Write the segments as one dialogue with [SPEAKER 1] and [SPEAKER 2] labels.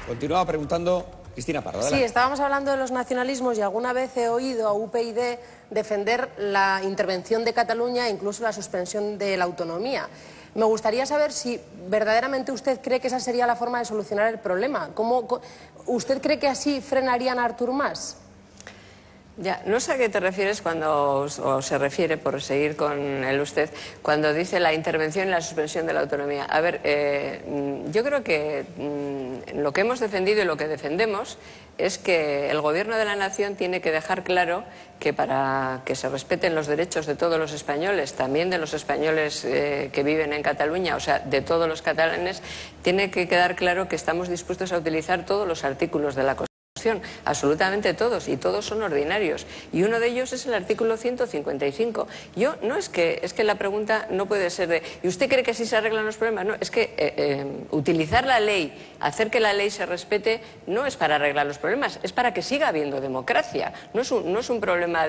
[SPEAKER 1] Continuaba preguntando Cristina Pardo.
[SPEAKER 2] Sí, estábamos hablando de los nacionalismos y alguna vez he oído a UPyD defender la intervención de Cataluña e incluso la suspensión de la autonomía. Me gustaría saber si verdaderamente usted cree que esa sería la forma de solucionar el problema. ¿Usted cree que así frenarían a Artur Mas?
[SPEAKER 3] Ya, no sé a qué te refieres cuando, o se refiere, por seguir con el usted, cuando dice la intervención y la suspensión de la autonomía. A ver, yo creo que lo que hemos defendido y lo que defendemos es que el Gobierno de la Nación tiene que dejar claro que para que se respeten los derechos de todos los españoles, también de los españoles que viven en Cataluña, o sea, de todos los catalanes, tiene que quedar claro que estamos dispuestos a utilizar todos los artículos de la Constitución. Absolutamente todos, y todos son ordinarios, y uno de ellos es el artículo 155. Yo no es que la pregunta no puede ser de ¿y usted cree que así se arreglan los problemas? No, es que utilizar la ley, hacer que la ley se respete, no es para arreglar los problemas, es para que siga habiendo democracia. No es un problema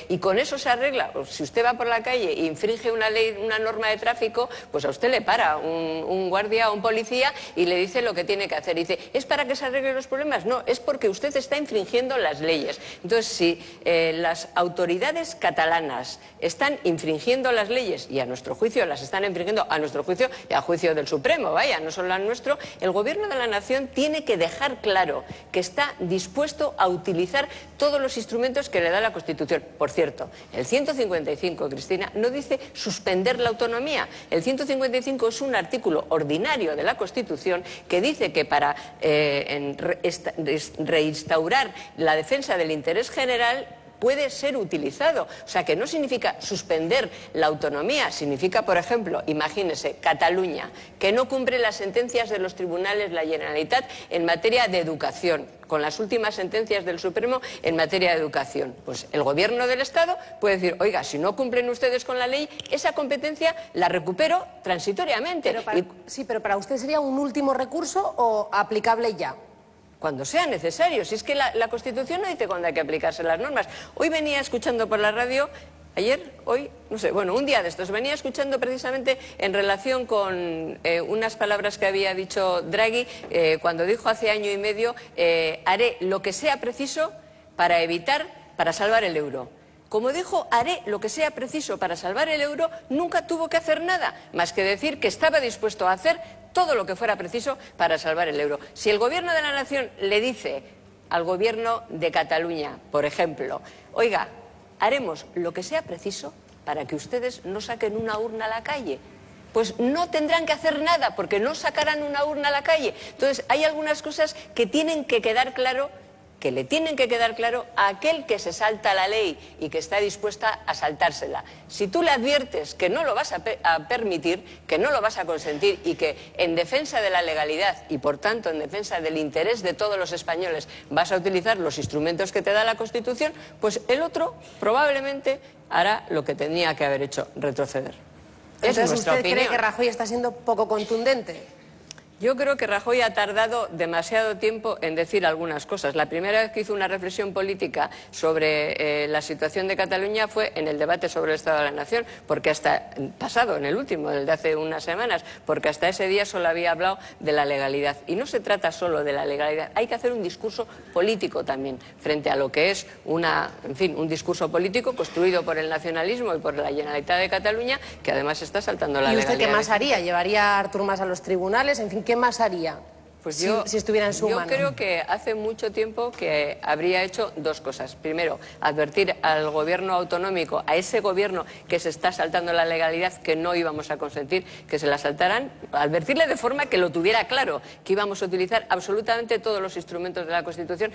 [SPEAKER 3] y con eso se arregla. Si usted va por la calle e infringe una ley, una norma de tráfico, pues a usted le para un guardia o un policía y le dice lo que tiene que hacer. Y dice, ¿es para que se arreglen los problemas? No, es porque usted está infringiendo las leyes. Entonces, si las autoridades catalanas están infringiendo las leyes, y a nuestro juicio las están infringiendo, a nuestro juicio y a juicio del Supremo, vaya, no solo al nuestro, el Gobierno de la Nación tiene que dejar claro que está dispuesto a utilizar todos los instrumentos que le da la Constitución. Por cierto, el 155, Cristina, no dice suspender la autonomía. El 155 es un artículo ordinario de la Constitución que dice que para reinstaurar la defensa del interés general puede ser utilizado. O sea, que no significa suspender la autonomía, significa, por ejemplo, imagínese, Cataluña, que no cumple las sentencias de los tribunales, la Generalitat, en materia de educación, con las últimas sentencias del Supremo en materia de educación. Pues el Gobierno del Estado puede decir, oiga, si no cumplen ustedes con la ley, esa competencia la recupero transitoriamente.
[SPEAKER 2] Pero para usted sería un último recurso o aplicable ya.
[SPEAKER 3] Cuando sea necesario. Si es que la Constitución no dice cuándo hay que aplicarse las normas. Hoy venía escuchando por la radio, ayer, hoy, no sé, bueno, un día de estos, venía escuchando precisamente en relación con unas palabras que había dicho Draghi cuando dijo hace año y medio, haré lo que sea preciso para salvar el euro. Como dijo, haré lo que sea preciso para salvar el euro, nunca tuvo que hacer nada, más que decir que estaba dispuesto a hacer todo lo que fuera preciso para salvar el euro. Si el Gobierno de la Nación le dice al Gobierno de Cataluña, por ejemplo, oiga, haremos lo que sea preciso para que ustedes no saquen una urna a la calle, pues no tendrán que hacer nada, porque no sacarán una urna a la calle. Entonces, hay algunas cosas que tienen que quedar claro, que le tienen que quedar claro a aquel que se salta la ley y que está dispuesta a saltársela. Si tú le adviertes que no lo vas a permitir, que no lo vas a consentir y que en defensa de la legalidad y por tanto en defensa del interés de todos los españoles vas a utilizar los instrumentos que te da la Constitución, pues el otro probablemente hará lo que tenía que haber hecho, retroceder.
[SPEAKER 2] Entonces, ¿usted cree que Rajoy está siendo poco contundente?
[SPEAKER 3] Yo creo que Rajoy ha tardado demasiado tiempo en decir algunas cosas. La primera vez que hizo una reflexión política sobre la situación de Cataluña fue en el debate sobre el Estado de la Nación, porque hasta pasado, en el último, el de hace unas semanas, porque hasta ese día solo había hablado de la legalidad. Y no se trata solo de la legalidad, hay que hacer un discurso político también, frente a lo que es un discurso político construido por el nacionalismo y por la Generalitat de Cataluña, que además está saltando la legalidad.
[SPEAKER 2] ¿Y usted qué más haría? ¿Llevaría a Artur Mas a los tribunales? En fin, ¿qué más haría si estuviera en su mano?
[SPEAKER 3] Yo creo que hace mucho tiempo que habría hecho dos cosas. Primero, advertir al gobierno autonómico, a ese gobierno que se está saltando la legalidad, que no íbamos a consentir que se la saltaran, advertirle de forma que lo tuviera claro, que íbamos a utilizar absolutamente todos los instrumentos de la Constitución.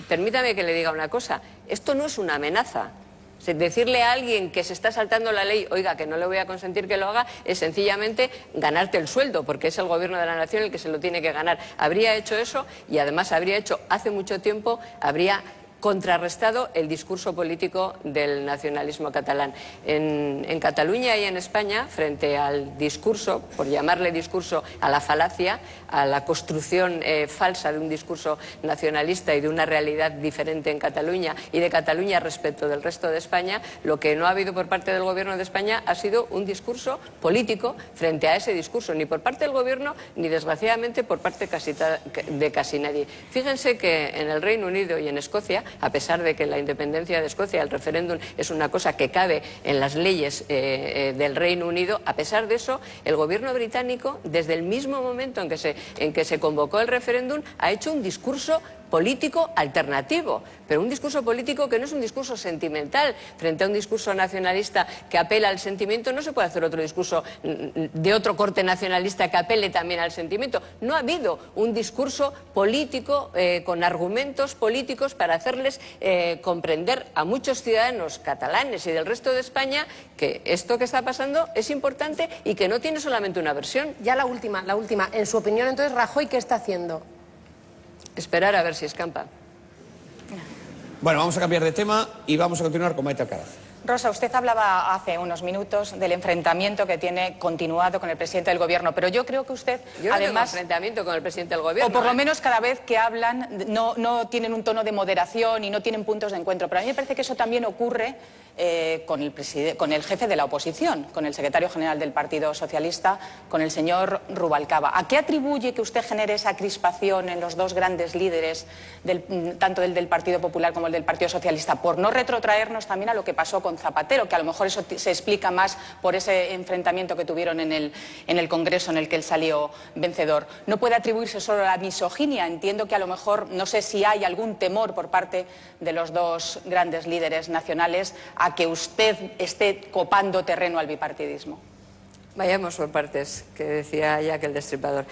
[SPEAKER 3] Permítame que le diga una cosa, esto no es una amenaza. Decirle a alguien que se está saltando la ley, oiga, que no le voy a consentir que lo haga, es sencillamente ganarte el sueldo, porque es el Gobierno de la Nación el que se lo tiene que ganar. Habría hecho eso y además habría hecho hace mucho tiempo, habría contrarrestado el discurso político del nacionalismo catalán. En Cataluña y en España, frente al discurso, por llamarle discurso a la falacia, a la construcción falsa de un discurso nacionalista y de una realidad diferente en Cataluña y de Cataluña respecto del resto de España, lo que no ha habido por parte del Gobierno de España ha sido un discurso político frente a ese discurso, ni por parte del Gobierno ni desgraciadamente por parte de casi nadie. Fíjense que en el Reino Unido y en Escocia, a pesar de que la independencia de Escocia, el referéndum, es una cosa que cabe en las leyes del Reino Unido, a pesar de eso, el Gobierno británico, desde el mismo momento en que se convocó el referéndum, ha hecho un discurso político alternativo, pero un discurso político que no es un discurso sentimental. Frente a un discurso nacionalista que apela al sentimiento, no se puede hacer otro discurso de otro corte nacionalista que apele también al sentimiento. No ha habido un discurso político con argumentos políticos para hacerles comprender a muchos ciudadanos catalanes y del resto de España que esto que está pasando es importante y que no tiene solamente una versión.
[SPEAKER 2] Ya la última. En su opinión, entonces, Rajoy, ¿qué está haciendo?
[SPEAKER 3] Esperar a ver si escampa.
[SPEAKER 1] Bueno, vamos a cambiar de tema y vamos a continuar con Maite Alcaraz.
[SPEAKER 4] Rosa, usted hablaba hace unos minutos del enfrentamiento que tiene continuado con el presidente del Gobierno, pero yo creo que usted,
[SPEAKER 3] yo
[SPEAKER 4] además...
[SPEAKER 3] no tengo enfrentamiento con el presidente del Gobierno.
[SPEAKER 4] O por lo menos cada vez que hablan no tienen un tono de moderación y no tienen puntos de encuentro. Pero a mí me parece que eso también ocurre con el jefe de la oposición, con el secretario general del Partido Socialista, con el señor Rubalcaba. ¿A qué atribuye que usted genere esa crispación en los dos grandes líderes, tanto el del Partido Popular como el del Partido Socialista? Por no retrotraernos también a lo que pasó con Zapatero, que a lo mejor eso se explica más por ese enfrentamiento que tuvieron en el Congreso en el que él salió vencedor. No puede atribuirse solo a la misoginia. Entiendo que a lo mejor, no sé si hay algún temor por parte de los dos grandes líderes nacionales a que usted esté copando terreno al bipartidismo.
[SPEAKER 3] Vayamos por partes, que decía Jack el Destripador.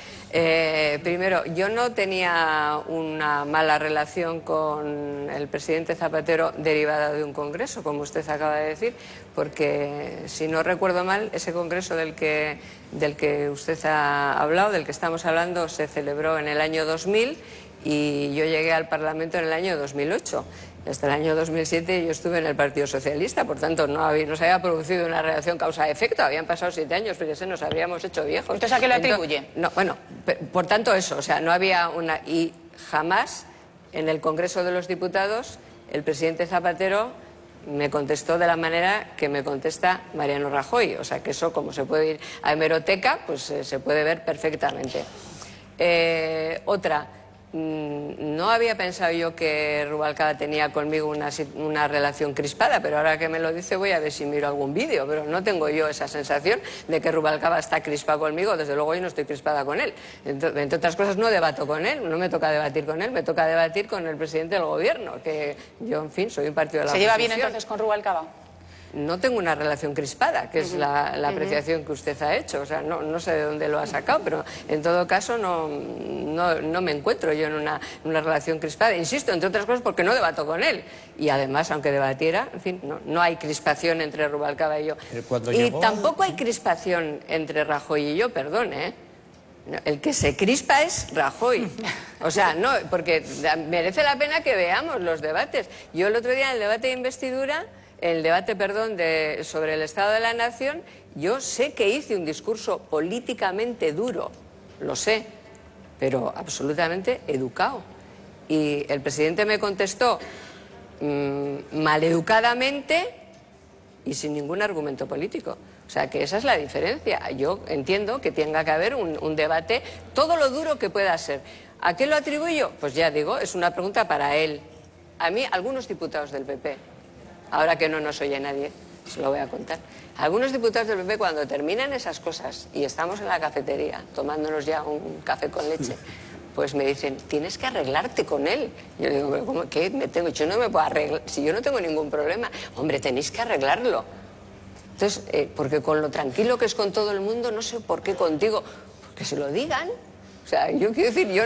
[SPEAKER 3] Primero, yo no tenía una mala relación con el presidente Zapatero derivada de un congreso, como usted acaba de decir, porque, si no recuerdo mal, ese congreso del que usted ha hablado, del que estamos hablando, se celebró en el año 2000 y yo llegué al Parlamento en el año 2008. Hasta el año 2007 yo estuve en el Partido Socialista, por tanto no se había producido una relación causa-efecto, habían pasado 7 años, fíjese, nos habríamos hecho viejos.
[SPEAKER 4] ¿Entonces a qué le atribuye?
[SPEAKER 3] No, bueno, por tanto eso, o sea, no había una... Y jamás en el Congreso de los Diputados el presidente Zapatero me contestó de la manera que me contesta Mariano Rajoy, o sea que eso, como se puede ir a hemeroteca, pues se puede ver perfectamente. Otra... No había pensado yo que Rubalcaba tenía conmigo una relación crispada, pero ahora que me lo dice voy a ver si miro algún vídeo, pero no tengo yo esa sensación de que Rubalcaba está crispado conmigo. Desde luego yo no estoy crispada con él. Entre otras cosas no debato con él, no me toca debatir con él, me toca debatir con el presidente del Gobierno, que yo, en fin, soy un partido de la oposición.
[SPEAKER 4] ¿Se lleva bien entonces con Rubalcaba?
[SPEAKER 3] No tengo una relación crispada, que es la apreciación que usted ha hecho. O sea, no sé de dónde lo ha sacado, pero en todo caso no me encuentro yo en una relación crispada. Insisto, entre otras cosas, porque no debato con él. Y además, aunque debatiera, en fin, no hay crispación entre Rubalcaba y yo. Y tampoco hay crispación entre Rajoy y yo, perdón, ¿eh? El que se crispa es Rajoy. O sea, no, porque merece la pena que veamos los debates. Yo el otro día en el debate de investidura... sobre el Estado de la Nación, yo sé que hice un discurso políticamente duro, lo sé, pero absolutamente educado. Y el presidente me contestó maleducadamente y sin ningún argumento político. O sea, que esa es la diferencia. Yo entiendo que tenga que haber un debate, todo lo duro que pueda ser. ¿A qué lo atribuyo? Pues ya digo, es una pregunta para él. A mí, algunos diputados del PP... Ahora que no nos oye nadie, se lo voy a contar. Algunos diputados del PP, cuando terminan esas cosas y estamos en la cafetería tomándonos ya un café con leche, pues me dicen, tienes que arreglarte con él. Yo digo, ¿pero cómo? ¿Qué? Yo no me puedo arreglar, si yo no tengo ningún problema. Hombre, tenéis que arreglarlo. Entonces, porque con lo tranquilo que es con todo el mundo, no sé por qué contigo, porque se lo digan. O sea, yo quiero decir, yo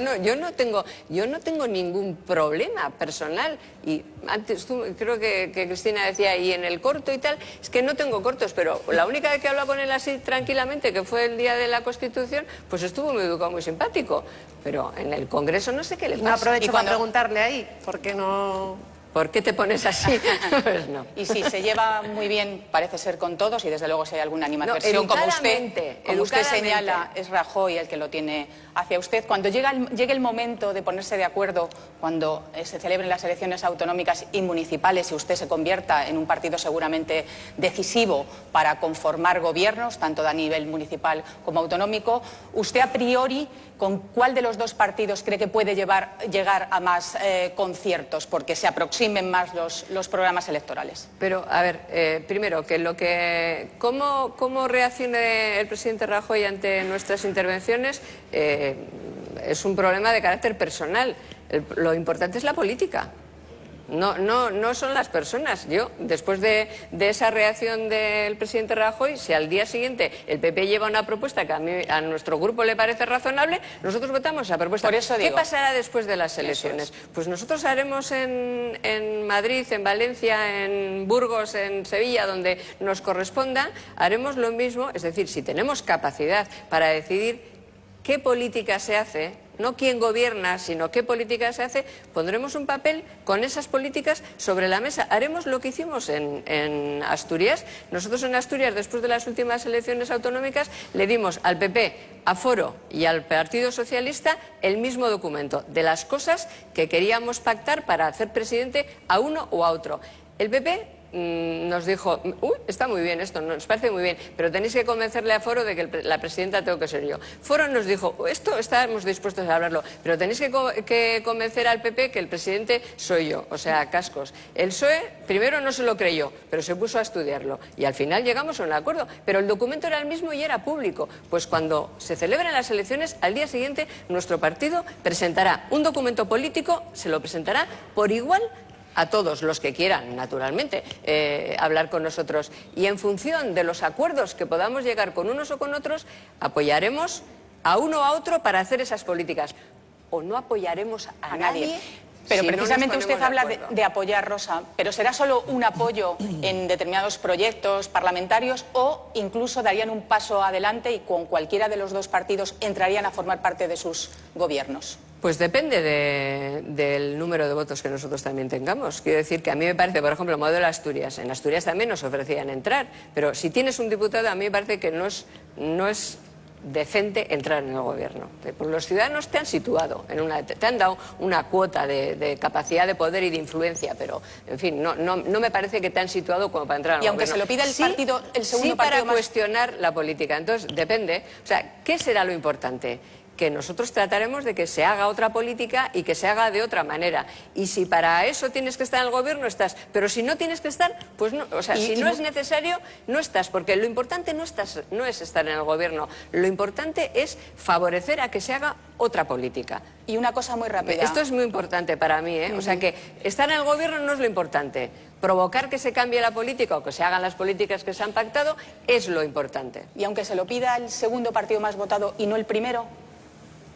[SPEAKER 3] no tengo ningún problema personal. Y antes creo que Cristina decía, y en el corto y tal, es que no tengo cortos, pero la única vez que he hablado con él así tranquilamente, que fue el día de la Constitución, pues estuvo muy educado, muy simpático. Pero en el Congreso no sé qué le pasa.
[SPEAKER 2] No aprovecho para preguntarle ahí, porque no...
[SPEAKER 3] ¿Por qué te pones así? Pues no.
[SPEAKER 4] Y sí, se lleva muy bien, parece ser, con todos, y desde luego si hay alguna animadversión,
[SPEAKER 3] No,
[SPEAKER 4] como usted
[SPEAKER 3] educadamente.
[SPEAKER 4] señala, es Rajoy el que lo tiene hacia usted. Cuando llegue el momento de ponerse de acuerdo, cuando se celebren las elecciones autonómicas y municipales y usted se convierta en un partido seguramente decisivo para conformar gobiernos, tanto a nivel municipal como autonómico, usted a priori, ¿con cuál de los dos partidos cree que puede llegar a más conciertos? Porque se aproximen más los programas electorales.
[SPEAKER 3] Pero, a ver, primero, ¿cómo reaccione el presidente Rajoy ante nuestras intervenciones? Es un problema de carácter personal. Lo importante es la política. No son las personas. Yo, después de esa reacción del presidente Rajoy, si al día siguiente el PP lleva una propuesta que a nuestro grupo le parece razonable, nosotros votamos esa propuesta.
[SPEAKER 4] Por eso digo.
[SPEAKER 3] ¿Qué pasará después de las elecciones? Pues nosotros haremos en Madrid, en Valencia, en Burgos, en Sevilla, donde nos corresponda, haremos lo mismo. Es decir, si tenemos capacidad para decidir qué política se hace, no quién gobierna, sino qué política se hace, pondremos un papel con esas políticas sobre la mesa. Haremos lo que hicimos en Asturias. Nosotros en Asturias, después de las últimas elecciones autonómicas, le dimos al PP, a Foro y al Partido Socialista el mismo documento de las cosas que queríamos pactar para hacer presidente a uno o a otro. El PP nos dijo, está muy bien esto, nos parece muy bien, pero tenéis que convencerle a Foro de que la presidenta tengo que ser yo. Foro nos dijo, esto estamos dispuestos a hablarlo, pero tenéis que convencer al PP que el presidente soy yo, o sea, cascos. El PSOE primero no se lo creyó, pero se puso a estudiarlo y al final llegamos a un acuerdo, pero el documento era el mismo y era público. Pues cuando se celebren las elecciones, al día siguiente nuestro partido presentará un documento político, se lo presentará por igual a todos los que quieran, naturalmente, hablar con nosotros. Y en función de los acuerdos que podamos llegar con unos o con otros, apoyaremos a uno o a otro para hacer esas políticas. O no apoyaremos a nadie.
[SPEAKER 4] Pero
[SPEAKER 3] si
[SPEAKER 4] precisamente
[SPEAKER 3] no nos
[SPEAKER 4] usted
[SPEAKER 3] ponemos
[SPEAKER 4] habla de apoyar, Rosa, pero ¿será solo un apoyo en determinados proyectos parlamentarios o incluso darían un paso adelante y con cualquiera de los dos partidos entrarían a formar parte de sus gobiernos?
[SPEAKER 3] Pues depende del número de votos que nosotros también tengamos. Quiero decir que a mí me parece, por ejemplo, el modelo de Asturias. En Asturias también nos ofrecían entrar, pero si tienes un diputado, a mí me parece que no es decente entrar en el gobierno. Porque los ciudadanos te han situado, te han dado una cuota de capacidad de poder y de influencia, pero, en fin, no me parece que te han situado como para entrar al
[SPEAKER 4] gobierno. Y aunque
[SPEAKER 3] gobierno.
[SPEAKER 4] se lo pida el partido, el segundo
[SPEAKER 3] sí,
[SPEAKER 4] partido
[SPEAKER 3] para
[SPEAKER 4] más...
[SPEAKER 3] cuestionar la política. Entonces, depende. O sea, ¿qué será lo importante? Que nosotros trataremos de que se haga otra política y que se haga de otra manera. Y si para eso tienes que estar en el gobierno, estás. Pero si no tienes que estar, pues no. O sea, si no es necesario, no estás. Porque lo importante no es estar en el gobierno. Lo importante es favorecer a que se haga otra política.
[SPEAKER 4] Y una cosa muy rápida.
[SPEAKER 3] Esto es muy importante para mí, ¿eh? O sea, que estar en el gobierno no es lo importante. Provocar que se cambie la política o que se hagan las políticas que se han pactado es lo importante.
[SPEAKER 4] Y aunque se lo pida el segundo partido más votado y no el primero...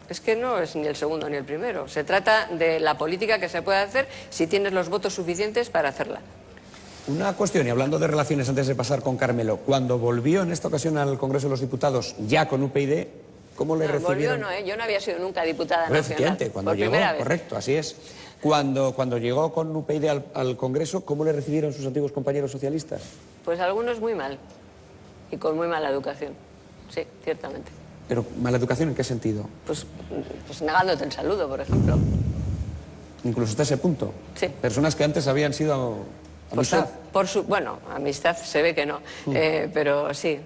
[SPEAKER 3] Es que no es ni el segundo ni el primero. Se trata de la política que se puede hacer si tienes los votos suficientes para hacerla.
[SPEAKER 1] Una cuestión, y hablando de relaciones antes de pasar con Carmelo, cuando volvió en esta ocasión al Congreso de los Diputados, ya con UPyD, ¿cómo le recibieron?
[SPEAKER 3] Volvió, yo no había sido nunca diputada nacional.
[SPEAKER 1] Efectivamente, cuando llegó, correcto, así es. Cuando llegó con UPyD al Congreso, ¿cómo le recibieron sus antiguos compañeros socialistas?
[SPEAKER 3] Pues algunos muy mal, y con muy mala educación, sí, ciertamente.
[SPEAKER 1] ¿Pero mala educación en qué sentido?
[SPEAKER 3] Pues negándote el saludo, por ejemplo.
[SPEAKER 1] Incluso hasta ese punto.
[SPEAKER 3] Sí.
[SPEAKER 1] Personas que antes habían sido amistad.
[SPEAKER 3] Bueno, amistad se ve que no, pero sí.